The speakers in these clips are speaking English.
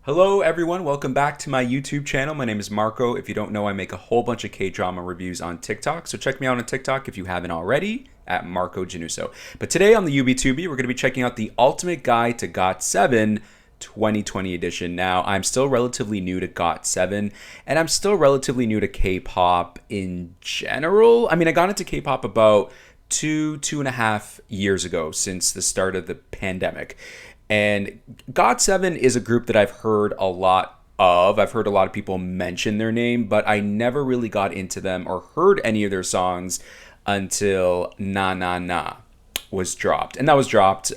Hello everyone, welcome back to my YouTube channel. My name is Marco. If you don't know, I make a whole bunch of K-drama reviews on TikTok, so check me out on TikTok if you haven't already, at Marco Januso. But today on the UB2B, we're going to be checking out the Ultimate Guide to GOT7 2020 edition. Now, I'm still relatively new to GOT7, and I'm still relatively new to K-pop in general. I mean, I got into K-pop about two and a half years ago, since the start of the pandemic. And GOT7 is a group that I've heard a lot of. I've heard a lot of people mention their name, but I never really got into them or heard any of their songs until Na Na Na was dropped. And that was dropped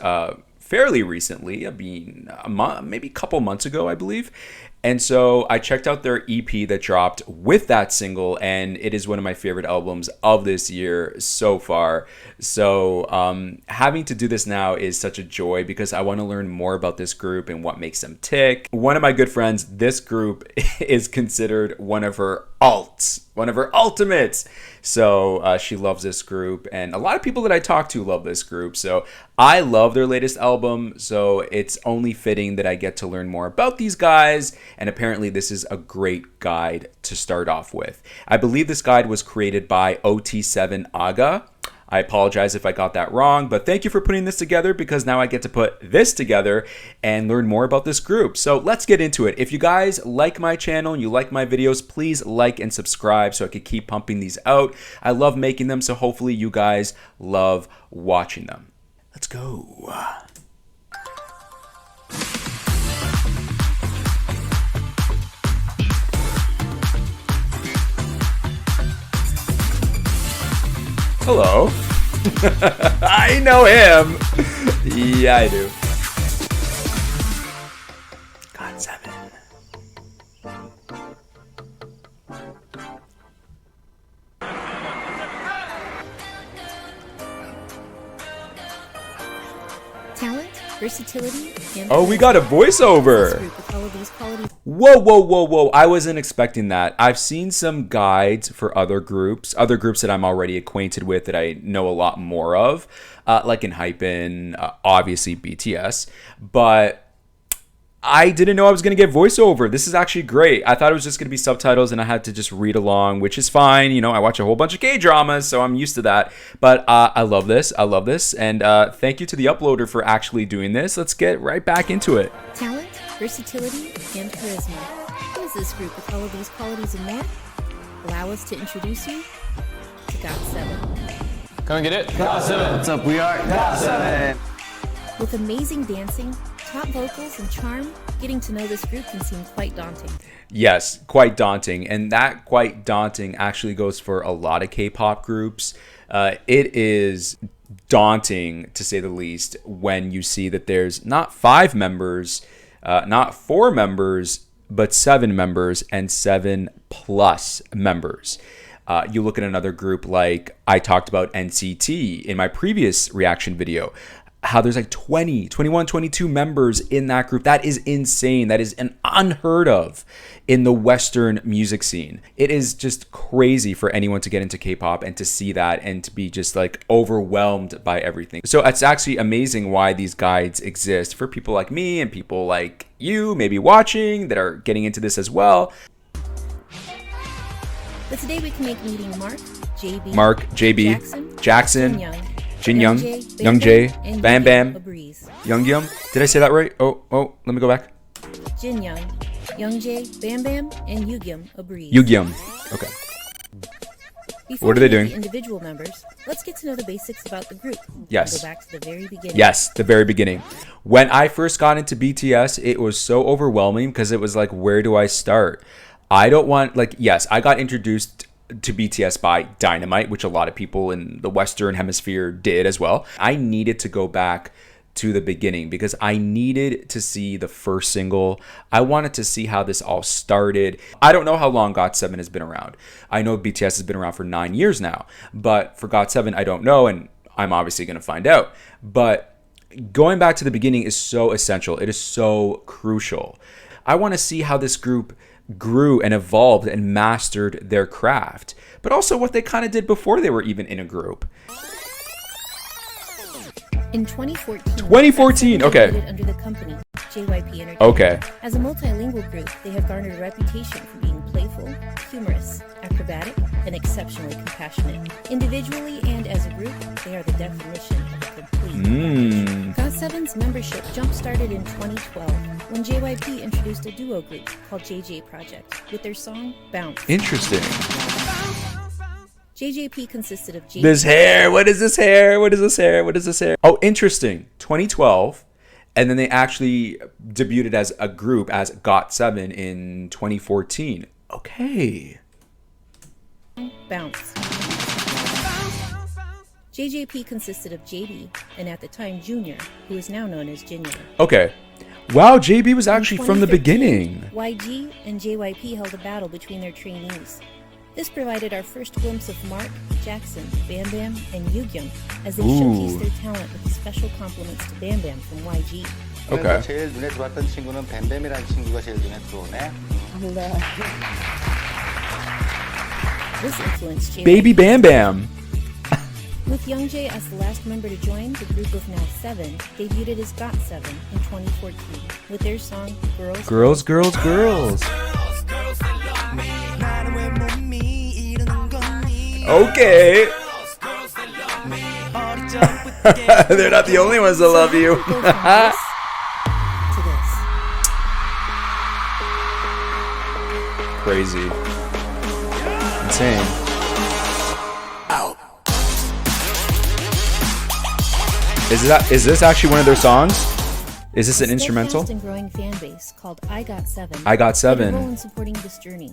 fairly recently. I mean, maybe a couple months ago, I believe. And so I checked out their EP that dropped with that single, and it is one of my favorite albums of this year so far. So having to do this now is such a joy because I want to learn more about this group and what makes them tick. One of my good friends, this group is considered one of her alts, one of her ultimates. So she loves this group, and a lot of people that I talk to love this group. So I love their latest album, so it's only fitting that I get to learn more about these guys, and apparently this is a great guide to start off with. I believe this guide was created by GOT7 Aga. I apologize if I got that wrong, but thank you for putting this together because now I get to put this together and learn more about this group. So let's get into it. If you guys like my channel and you like my videos, please like and subscribe so I can keep pumping these out. I love making them, so hopefully you guys love watching them. Let's go. Hello. I know him. Yeah, I do. GOT7. Talent, versatility, and oh, we got a voiceover. Whoa. I wasn't expecting that. I've seen some guides for other groups that I'm already acquainted with that I know a lot more of, like in Hypen, obviously BTS, but I didn't know I was going to get voiceover. This is actually great. I thought it was just going to be subtitles and I had to just read along, which is fine. You know, I watch a whole bunch of K-dramas, so I'm used to that. But I love this. And thank you to the uploader for actually doing this. Let's get right back into it. Talent, versatility, and charisma. Who is this group with all of these qualities in man? Allow us to introduce you to GOT7. Come and get it. GOT7. What's up? We are GOT7. With amazing dancing, top vocals, and charm, getting to know this group can seem quite daunting. Yes, quite daunting. And that quite daunting actually goes for a lot of K-pop groups. It is daunting, to say the least, when you see that there's not 5 members, not 4 members, but 7 members and 7+ members. You look at another group like I talked about NCT in my previous reaction video, how there's like 20, 21, 22 members in that group. That is insane. That is an unheard of in the Western music scene. It is just crazy for anyone to get into K-pop and to see that and to be just like overwhelmed by everything. So it's actually amazing why these guides exist for people like me and people like you maybe watching that are getting into this as well. But today we can make meeting Mark, JB, Jackson, Jinyoung, Youngjae, Bambam, Breeze. Yugyeom. Did I say that right? Oh, let me go back. Jinyoung, Youngjae, Bambam, and Yugyeom, a breeze. Yugyeom. Okay. Before What are they we meet doing? the individual members, let's get to know the basics about the group. Yes. Go back to the very beginning. Yes, the very beginning. When I first got into BTS, it was so overwhelming because it was like, where do I start? I don't want, like, yes, I got introduced to BTS by Dynamite, which a lot of people in the Western Hemisphere did as well. I needed to go back to the beginning because I needed to see the first single. I wanted to see how this all started. I don't know how long GOT7 has been around. I know BTS has been around for 9 years now, but for GOT7, I don't know, and I'm obviously going to find out. But going back to the beginning is so essential. It is so crucial. I want to see how this group grew and evolved and mastered their craft, but also what they kind of did before they were even in a group. In 2014, okay. under the company JYP Entertainment. Okay. As a multilingual group, they have garnered a reputation for being playful, humorous, acrobatic, and exceptionally compassionate. Individually and as a group, they are the definition of a complete package. GOT7's membership jump-started in 2012 when JYP introduced a duo group called JJ Project with their song Bounce. Interesting. JJP consisted of JJ. This hair. What is this hair? What is this hair? What is this hair? Oh, interesting. 2012. And then they actually debuted as a group as GOT7 in 2014. Okay. Bounce. JJP consisted of JB and at the time Junior, who is now known as Jinyoung. Okay. Wow, JB was actually In from the 2015, beginning. YG and JYP held a battle between their trainees. This provided our first glimpse of Mark, Jackson, Bambam, and Yugyeom as they showcased their talent with special compliments to Bambam from YG. Okay. 제일 눈에 들어왔던 친구는 뱀뱀이라는 친구가 제일 눈에 들어오네. This influenced JYP. Baby Bam Bam. With Youngjae as the last member to join, the group of now 7 debuted as GOT7 in 2014 with their song Girls. Girls, girls, girls. Okay. They're not the only ones that love you. Go from this to this. Crazy. Insane. Is this actually one of their songs? Is this an instrumental? Steadfast and growing fan base called I Got 7. I Got 7. played a role in supporting this journey.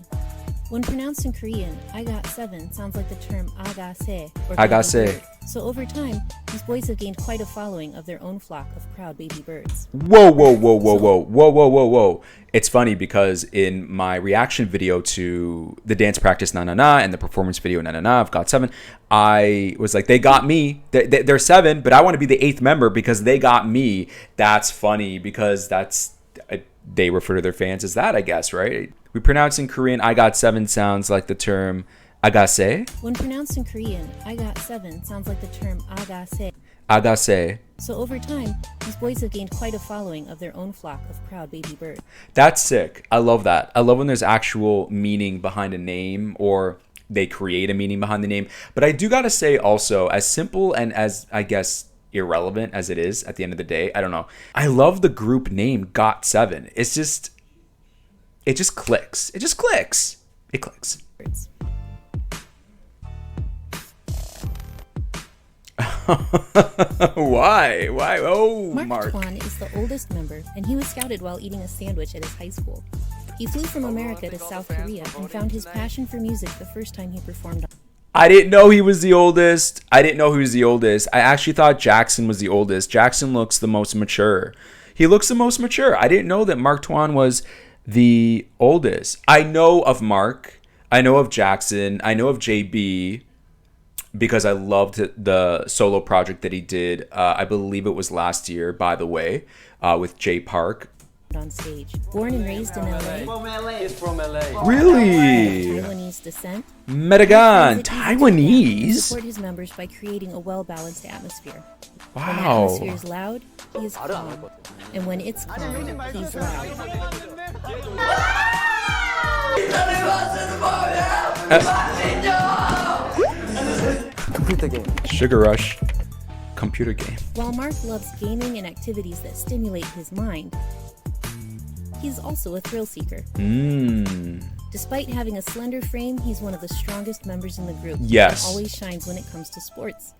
When pronounced in Korean, I Got 7 sounds like the term agase or Agase. baby bird. So over time, these boys have gained quite a following of their own flock of proud baby birds. Whoa, whoa, whoa, whoa, whoa, whoa, whoa, whoa, whoa. It's funny because in my reaction video to the dance practice Na Na Na and the performance video Na Na Na of GOT7, I was like, they got me. They're 7, but I want to be the 8th member because they got me. That's funny because they refer to their fans as that, I guess, right? We pronounce in Korean, I Got 7 sounds like the term agase. When pronounced in Korean, I Got 7 sounds like the term agase. Agase. So over time, these boys have gained quite a following of their own flock of proud baby birds. That's sick. I love that. I love when there's actual meaning behind a name or they create a meaning behind the name. But I do gotta say also, as simple and as, I guess, irrelevant as it is at the end of the day, I don't know. I love the group name GOT7. It just clicks. It just clicks. It clicks. Why? Oh, Mark Mark. Twan is the oldest member, and he was scouted while eating a sandwich at his high school. He flew from America to South Korea and found his passion for music the first time he performed. I didn't know he was the oldest. I actually thought Jackson was the oldest. Jackson looks the most mature. He looks the most mature. I didn't know that Mark Twan was the oldest. I know of Mark. I know of Jackson. I know of JB because I loved the solo project that he did. I believe it was last year, by the way, with Jay Park. On stage. Born and raised in LA. He's from LA. Really? Taiwanese descent. Metagon, He Taiwanese? support his members by creating a well-balanced atmosphere. When the Wow. atmosphere is loud, he is calm. And when it's calm, he's loud. Computer game. Sugar Rush computer game. While Mark loves gaming and activities that stimulate his mind, he's also a thrill seeker. Despite having a slender frame, he's one of the strongest members in the group. Yes. And always shines when it comes to sports.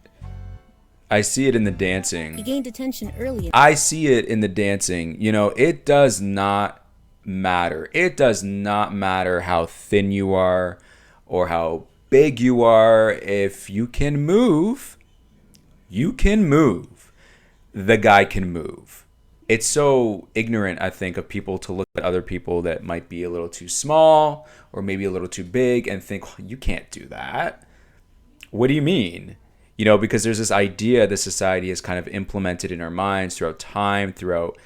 I see it in the He dancing. gained attention early. I see it in the dancing. You know, it does not matter. It does not matter how thin you are or how big you are. If you can move, you can move. The guy can move. It's so ignorant, I think, of people to look at other people that might be a little too small or maybe a little too big and think, oh, you can't do that. What do you mean? You know, because there's this idea that society has kind of implemented in our minds throughout time, throughout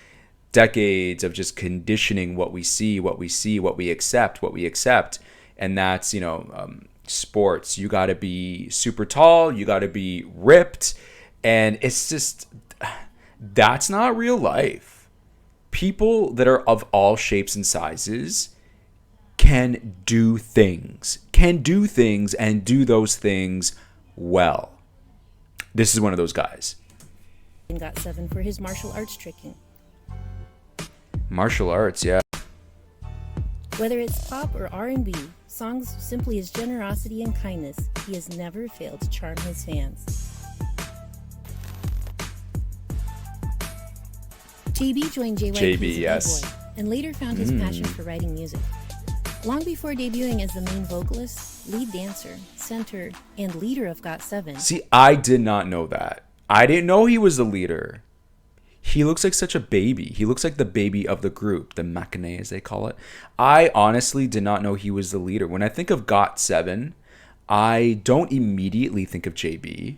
decades of just conditioning what we see, what we accept. And that's, you know, sports. You got to be super tall. You got to be ripped. And it's just, that's not real life. people that are of all shapes and sizes can do things, and do those things well. This is one of those guys. In GOT7 for his martial arts tricking. Martial arts, yeah. Whether it's pop or R&B, songs simply his generosity and kindness, he has never failed to charm his fans. JB joined JYP as a boy and later found his passion for writing music. Long before debuting as the main vocalist, lead dancer, center, and leader of GOT7. See, I did not know that. I didn't know he was the leader. He looks like such a baby. He looks like the baby of the group, the maknae as they call it. I honestly did not know he was the leader. When I think of GOT7, I don't immediately think of JB.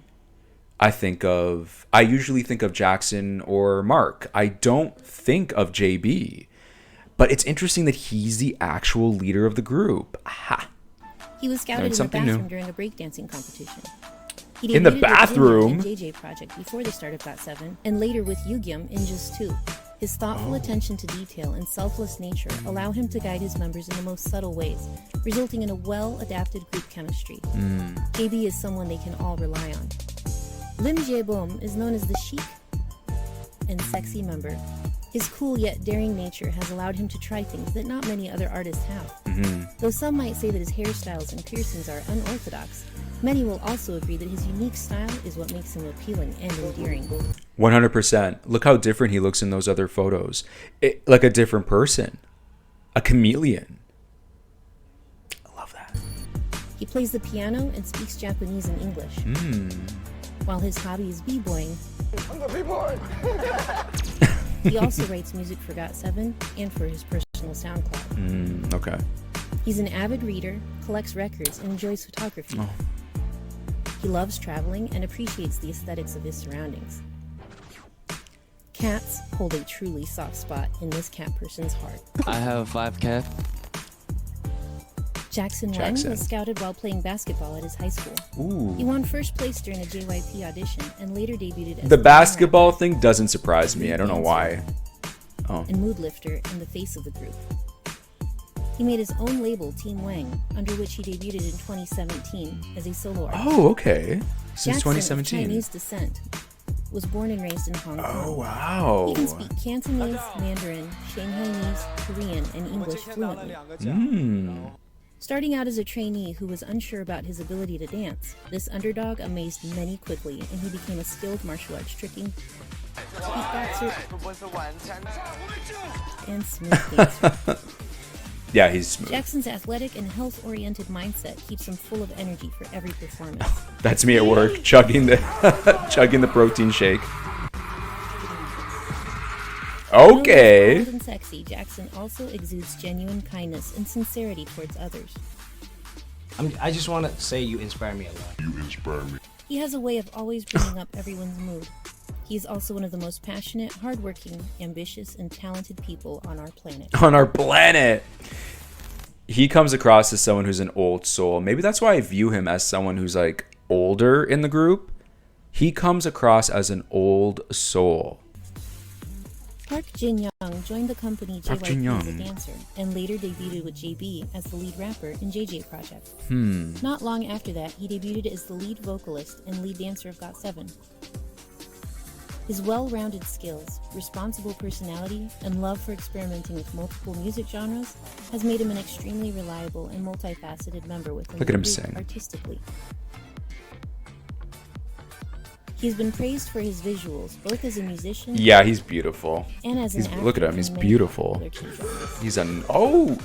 I usually think of Jackson or Mark. I don't think of JB. But it's interesting that he's the actual leader of the group. Aha. He was scouted in the bathroom during a breakdancing competition. He In the debuted bathroom? with Jinyoung and JJ project before the start of GOT7, and later with Yugyeom in Just 2. His thoughtful attention to detail and selfless nature allow him to guide his members in the most subtle ways, resulting in a well-adapted group chemistry. JB is someone they can all rely on. Bambam is known as the chic and sexy member. His cool yet daring nature has allowed him to try things that not many other artists have. Though some might say that his hairstyles and piercings are unorthodox, many will also agree that his unique style is what makes him appealing and endearing. 100%. Look how different he looks in those other photos. Like a different person. A chameleon. I love that. He plays the piano and speaks Japanese and English. While his hobby is b-boying, I'm the B-boy. he also writes music for GOT7 and for his personal SoundCloud. Okay. He's an avid reader, collects records, and enjoys photography. He loves traveling and appreciates the aesthetics of his surroundings. Cats hold a truly soft spot in this cat person's heart. I have 5 cats. Jackson Wang was scouted while playing basketball at his high school. He won first place during a JYP audition and later debuted as The basketball thing doesn't surprise me. I don't know why. And mood lifter in the face of the group. He made his own label, Team Wang, under which he debuted in 2017 as a solo artist. Oh, okay. Since Jackson, 2017. of Chinese descent, was born and raised in Hong Kong. Oh, wow. He can speak Cantonese, Mandarin, Shanghainese, Korean, and English fluently. Starting out as a trainee who was unsure about his ability to dance, this underdog amazed many quickly, and he became a skilled martial arts tricking, beatboxer, and smooth dancer. Yeah, he's smooth. Jackson's athletic and health-oriented mindset keeps him full of energy for every performance. That's me at work, chugging the protein shake. Okay. Bold and sexy, Jackson also exudes genuine kindness and sincerity towards others. I just want to say you inspire me a lot. He has a way of always bringing up everyone's mood. He is also one of the most passionate, hardworking, ambitious, and talented people on our planet. On our planet. He comes across as someone who's an old soul. Maybe that's why I view him as someone who's like older in the group. He comes across as an old soul. Park Jinyoung joined the company JYP as a dancer and later debuted with JB as the lead rapper in JJ Project. Not long after that, he debuted as the lead vocalist and lead dancer of GOT7. His well-rounded skills, responsible personality, and love for experimenting with multiple music genres has made him an extremely reliable and multifaceted member within the group artistically. He's been praised for his visuals, both as a musician. Yeah, he's beautiful. And as an actor. Look at him, he's beautiful. He's an whoa.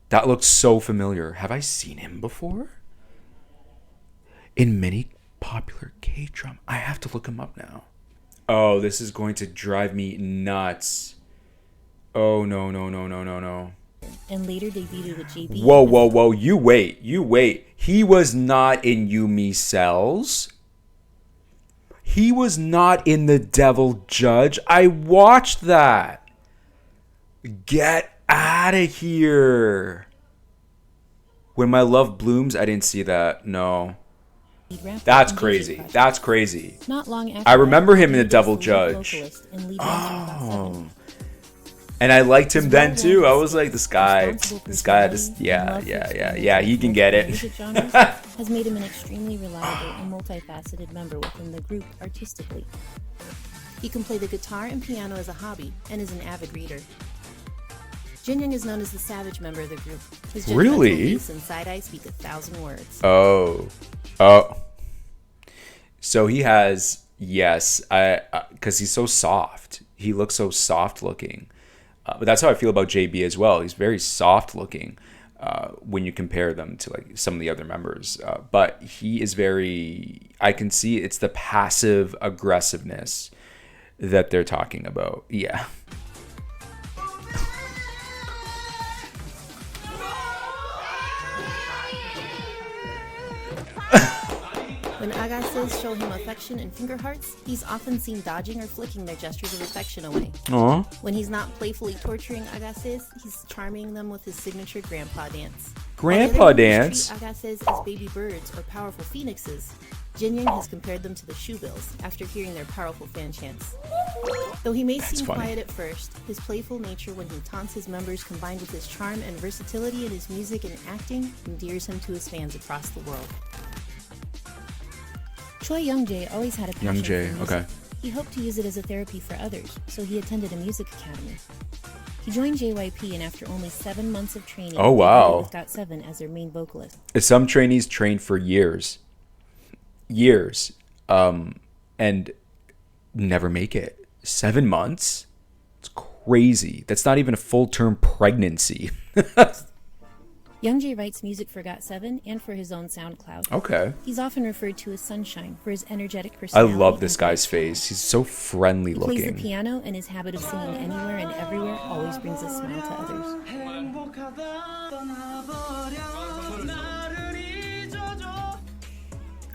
That looks so familiar. Have I seen him before? In many popular K-drama. I have to look him up now. Oh, this is going to drive me nuts. Oh no. And later debuted with JB. Whoa. You wait. He was not in Yumi Cells. He was not in The Devil Judge. I watched that. Get out of here. When My Love Blooms, I didn't see that. No. lead rapper That's and DJ crazy. project. That's crazy. Not long after I remember him in The he Devil was the lead Judge. vocalist and lead dancer of GOT7. And I liked him His then too. I well-rounded was like, this guy just, personality yeah, and love for yeah, experimenting he with can get multiple it. music genres has made him an extremely reliable and multifaceted member within the group artistically. He can play the guitar and piano as a hobby and is an avid reader. Jinyoung is known as the savage member of the group. His judgmental Really? face and side-eye speak 1,000 words. Oh. So he has, yes, because he's so soft. He looks so soft looking. But that's how I feel about JB as well. He's very soft looking when you compare them to like some of the other members. But he is very, I can see it's the passive aggressiveness that they're talking about. Yeah. When agases show him affection and finger hearts, he's often seen dodging or flicking their gestures of affection away. Aww. When he's not playfully torturing agases, he's charming them with his signature grandpa dance. Grandpa While the other dance? members treat agases as baby birds or powerful phoenixes, Jinyoung has compared them to the shoebills after hearing their powerful fan chants. Though he may seem funny. quiet at first, his playful nature when he taunts his members combined with his charm and versatility in his music and acting endears him to his fans across the world. Choi Youngjae always had a passion Youngjae, for music. okay. He hoped to use it as a therapy for others, so he attended a music academy. He joined JYP, and after only 7 months of training, Oh, wow. debuted with GOT7 as their main vocalist. Some trainees train for years, and never make it. 7 months? It's crazy. That's not even a full-term pregnancy. Youngjae writes music for GOT7 and for his own SoundCloud. Okay. He's often referred to as Sunshine for his energetic I personality. love this and guy's face. He's so friendly He plays the looking. piano, and his habit of singing anywhere and everywhere always brings a smile to others.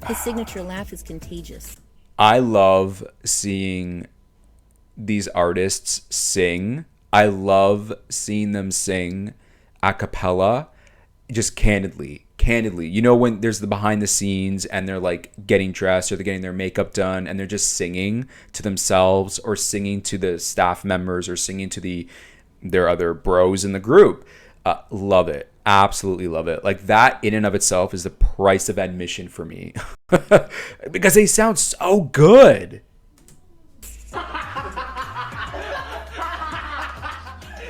His signature laugh is contagious. I love seeing these artists sing. I love seeing them sing a cappella, just candidly. You know, when there's the behind the scenes and they're like getting dressed or they're getting their makeup done and they're just singing to themselves or singing to the staff members or singing to their other bros in the group. Love it. Absolutely love it. Like that in and of itself is the price of admission for me because they sound so good.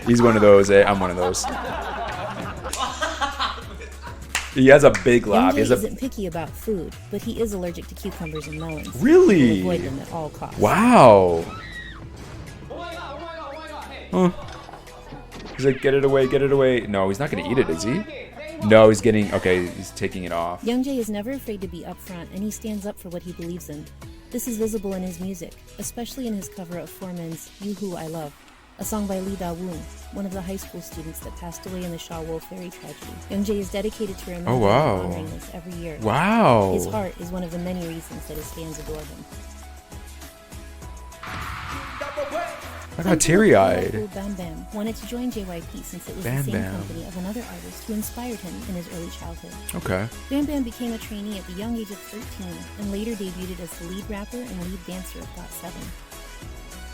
He's one of those. I'm one of those. He has a big laugh. He Youngjae has a isn't picky about food, but he is allergic to cucumbers and melons. Really? He will avoid them at all costs. Wow. Huh. He's like, get it away. No, he's not gonna eat it, is he? No, he's taking it off. Youngjae is never afraid to be upfront, and he stands up for what he believes in. This is visible in his music, especially in his cover of Foreman's You Who I Love, a song by Lee Da-woon, one of the high school students that passed away in the Shaw Wolf Ferry tragedy. Youngjae is dedicated to remembering and honoring this every year. Wow. His heart is one of the many reasons that his fans adore him. I got teary-eyed. Bambam wanted to join JYP since it was the same Bambam. company of another artist who inspired him in his early childhood. Okay. Bambam became a trainee at the young age of 13 and later debuted as the lead rapper and lead dancer of GOT7.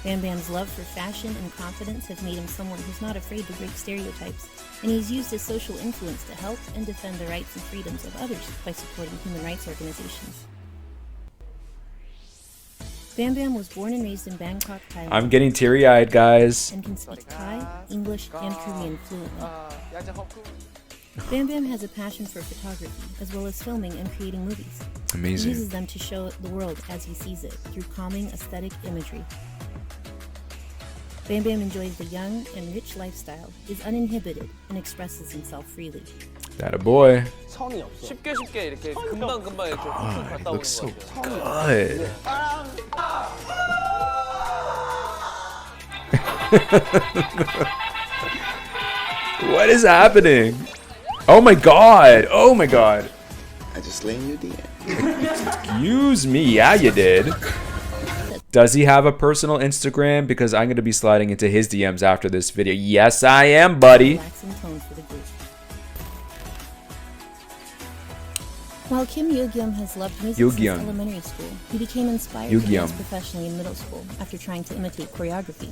Bambam's love for fashion and confidence have made him someone who's not afraid to break stereotypes, and he's used his social influence to help and defend the rights and freedoms of others by supporting human rights organizations. Bambam was born and raised in Bangkok, Thailand. I'm getting teary-eyed, guys. And can speak Thai, English, and Korean fluently. Bambam has a passion for photography, as well as filming and creating movies. He Amazing. uses them to show the world as he sees it, through calming aesthetic imagery. Bambam enjoys the young and rich lifestyle, is uninhibited, and expresses himself freely. That a boy. 성이 없어. 쉽게 이렇게 금방 이렇게 훅 He 갔다 오는 looks so 것 같아요. good. What is happening? Oh my god. I just laying your DM. Excuse me. Yeah, you did. Does he have a personal Instagram? Because I'm going to be sliding into his DMs after this video. Yes, I am, buddy. Relaxing tone for the group. While Kim Yugyeom has loved music Yugyeom. since elementary school, he became inspired to Yugyeom. dance professionally in middle school after trying to imitate choreography.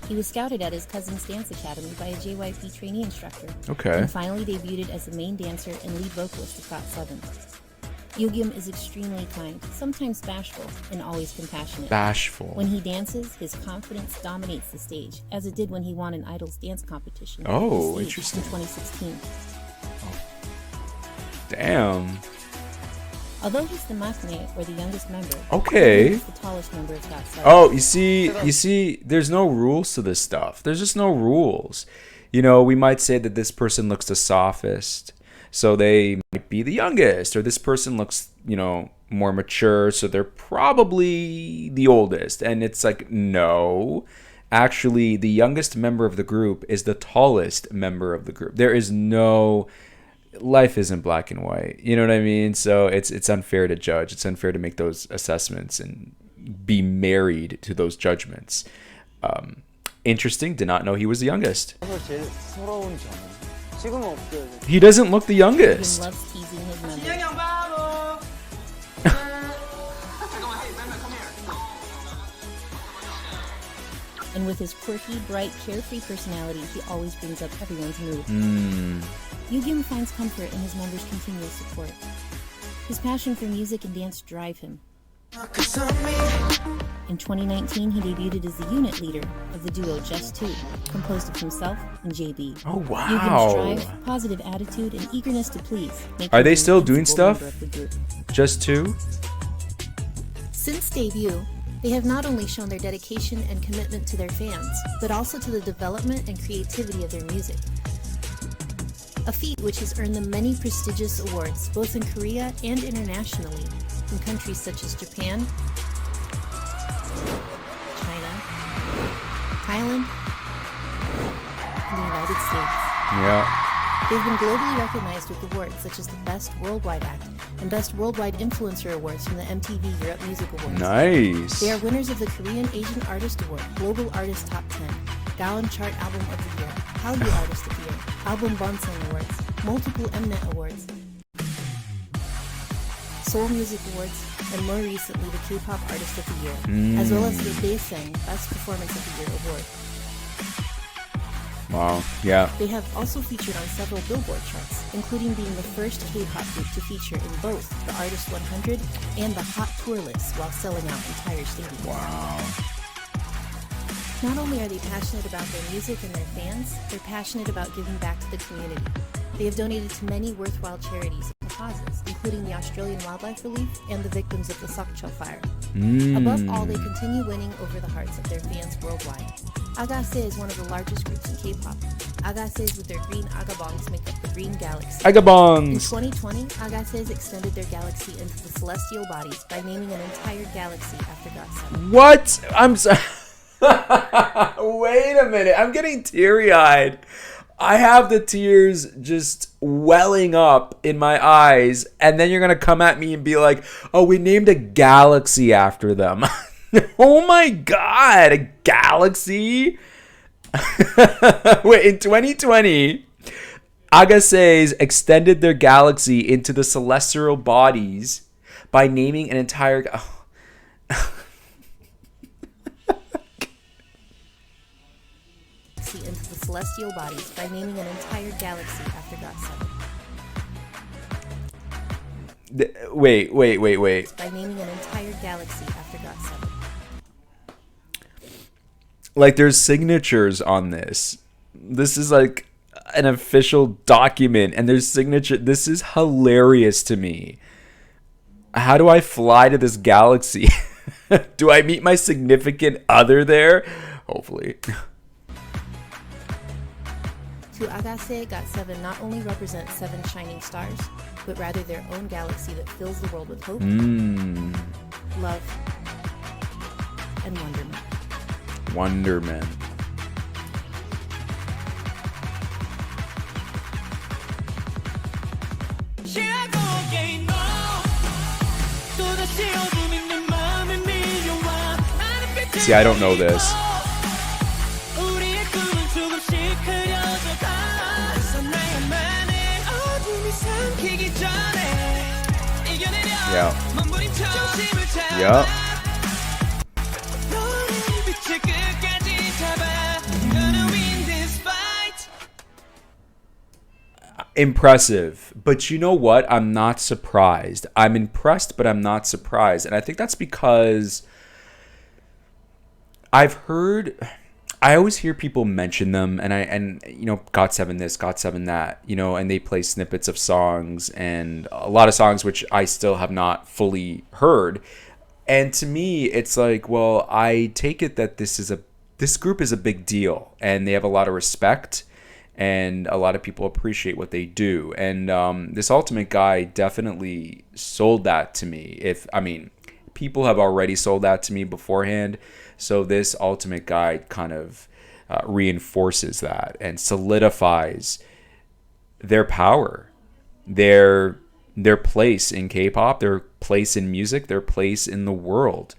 He was scouted at his cousin's dance academy by a JYP trainee instructor, Okay. and finally debuted as the main dancer and lead vocalist of GOT7. Yugyeom is extremely kind, sometimes bashful, and always compassionate. Bashful. When he dances, his confidence dominates the stage, as it did when he won an Idol's dance competition. Oh, The Stage interesting. In 2016. Damn. Although he's the maknae, or the youngest member, Okay. he's the tallest member of GOT7. Oh, you see, there's no rules to this stuff. There's just no rules. You know, we might say that this person looks the softest, so they might be the youngest, or this person looks, you know, more mature, so they're probably the oldest. And it's like, no. Actually, the youngest member of the group is the tallest member of the group. There is no... Life isn't black and white. You know what I mean? So it's unfair to judge. It's unfair to make those assessments and be married to those judgments. Interesting. Did not know he was the youngest. 제일 서러운 점은 지금은 없어요. He doesn't look the Yugyeom youngest. loves teasing his members. 진영이 바보. And with his quirky, bright, carefree personality, he always brings up everyone's mood. Yugyeom finds comfort in his members' continuous support. His passion for music and dance drive him. In 2019, he debuted as the unit leader of the duo Just Two, composed of himself and JB. Oh, wow. Yugyeom's drive, positive attitude, and eagerness to please make Are him they an still doing invincible stuff? member of the group. Just two? Since debut, they have not only shown their dedication and commitment to their fans, but also to the development and creativity of their music. A feat which has earned them many prestigious awards, both in Korea and internationally, in countries such as Japan, China, Thailand, and the United States. Yeah. They've been globally recognized with awards such as the Best Worldwide Act and Best Worldwide Influencer Awards from the MTV Europe Music Awards. Nice. They are winners of the Korean Asian Artist Award, Global Artist Top 10, Gaon Chart Album of the Year, Hallyu Artist of the Year, Album Bonsang Awards, multiple Mnet Awards, Seoul Music Awards, and more recently the K-pop Artist of the Year, as well as the Daesang Best Performance of the Year award. Wow. Yeah. They have also featured on several Billboard charts, including being the first K-pop group to feature in both the Artist 100 and the Hot Tour list while selling out entire stadiums. Wow. Not only are they passionate about their music and their fans, they're passionate about giving back to the community. They have donated to many worthwhile charities and causes, including the Australian Wildlife Relief and the victims of the Sokcho fire. Above all, they continue winning over the hearts of their fans worldwide. Agase is one of the largest groups in K-pop. Agases with their green agabongs make up the Green Galaxy. In Agabongs. 2020, Agases extended their galaxy into the celestial bodies by naming an entire galaxy after GOT7. What? I'm sorry. Wait a minute. I'm getting teary-eyed. I have the tears just welling up in my eyes, and then you're going to come at me and be like, oh, we named a galaxy after them. Oh my god, a galaxy? Wait, in 2020, Agases extended their galaxy into the celestial bodies by naming an entire... into the celestial bodies by naming an entire galaxy after GOT7. Wait. By naming an entire galaxy after GOT7. Like, there's signatures on this. This is like an official document, and there's signature. This is hilarious to me. How do I fly to this galaxy? Do I meet my significant other there? Hopefully. To Agase, GOT7 not only represents 7 shining stars, but rather their own galaxy that fills the world with hope, love, and wonderment. Wonderment. See, I don't know this. Yeah. Yup. Impressive. But you know what? I'm not surprised. I'm impressed, but I'm not surprised. And I think that's because I always hear people mention them, and you know, GOT7 this, GOT7 that, you know, and they play snippets of songs, and a lot of songs which I still have not fully heard. And to me, it's like, well, I take it that this group is a big deal, and they have a lot of respect, and a lot of people appreciate what they do. And this Ultimate guy definitely sold that to me. People have already sold that to me beforehand, so this Ultimate guy kind of reinforces that and solidifies their power, their place in K-pop, their place in music, their place in the world.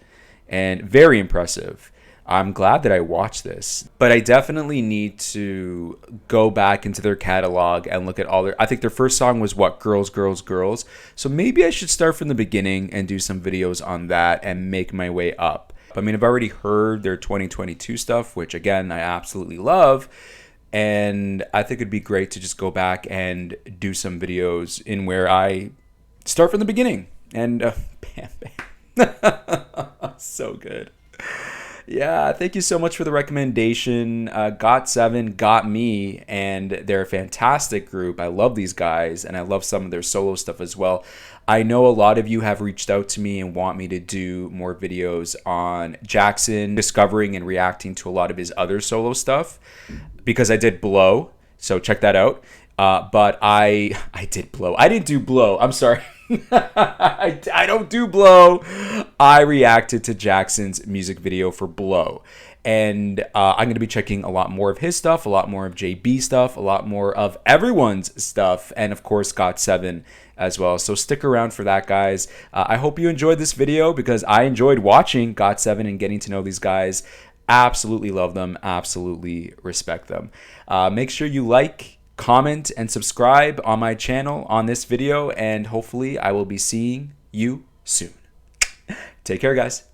And very impressive. I'm glad that I watched this, but I definitely need to go back into their catalog and look at I think their first song was what? Girls, Girls, Girls. So maybe I should start from the beginning and do some videos on that and make my way up. I mean, I've already heard their 2022 stuff, which again, I absolutely love. And I think it'd be great to just go back and do some videos in where I start from the beginning. And bam, bam. So good. Yeah, thank you so much for the recommendation. GOT7 got me, and they're a fantastic group. I love these guys, and I love some of their solo stuff as well. I know a lot of you have reached out to me and want me to do more videos on Jackson, discovering and reacting to a lot of his other solo stuff, because I did Blow, so check that out. But I did Blow. I didn't do Blow. I'm sorry. I don't do Blow. I reacted to Jackson's music video for Blow. And I'm going to be checking a lot more of his stuff, a lot more of JB stuff, a lot more of everyone's stuff, and of course GOT7 as well. So stick around for that, guys. I hope you enjoyed this video, because I enjoyed watching GOT7 and getting to know these guys. Absolutely love them. Absolutely respect them. Make sure you like, comment, and subscribe on my channel on this video, and hopefully I will be seeing you soon. Take care, guys.